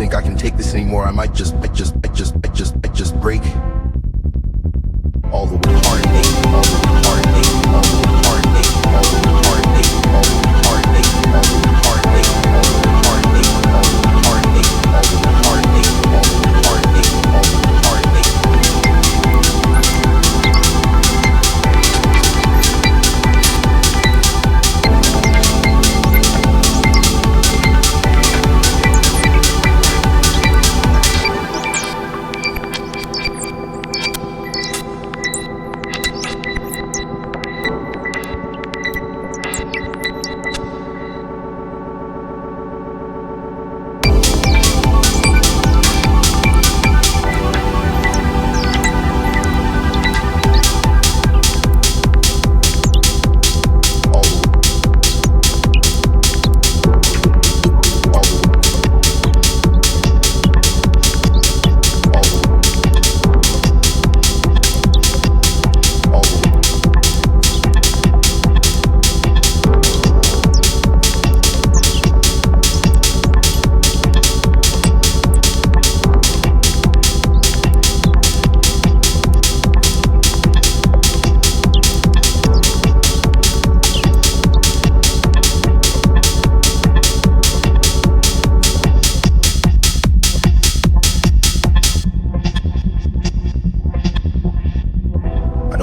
think I can take this anymore. I might just break. All the heartache, all the heartache, all the heartache, all the heartache, all the heartache, all the heartache, all the heartache, all the heartache, all the heartache, all the heartache, all the heartache.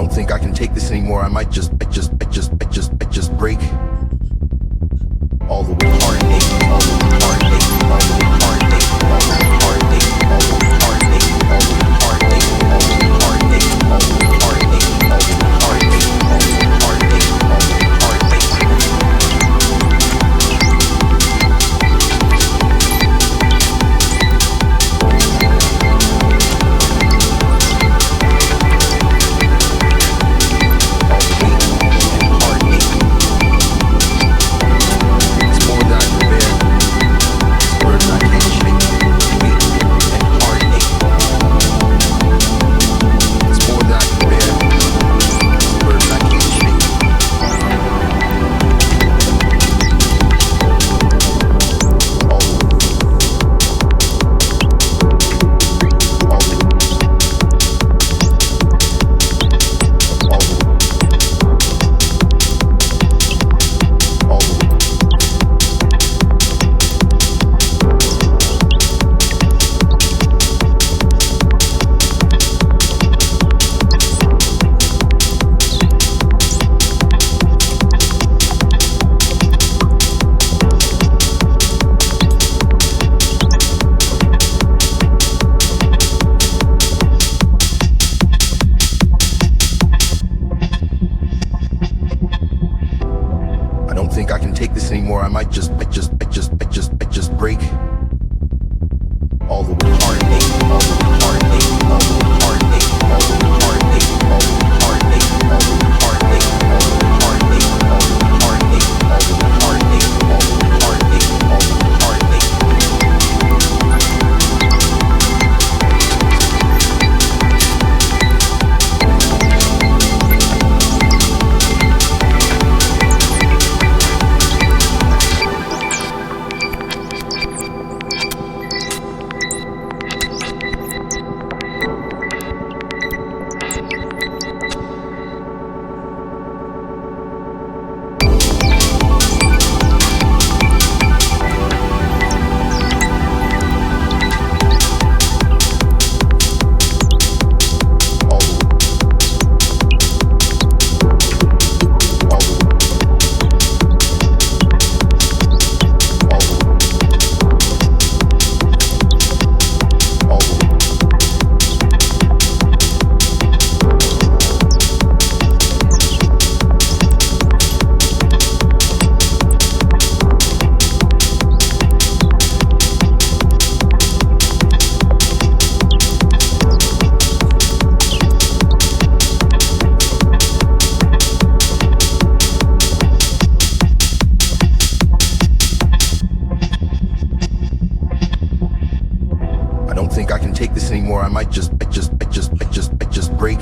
Think I can take this anymore. I might just break. All the heartache, all the heartache, all the heartache, all the heartache, all the heartache, all the heartache, all the heartache, all the heartache, all the heartache, all the heartache, all the heartache. Think I can take this anymore. I might just break. All the heartache, all the heartache, all the heartache, all the heartache, all the heartache, all the heartache, all the heartache, all the heartache, all the heartache, all the heartache, all the heartache. Think I can take this anymore. I might just break.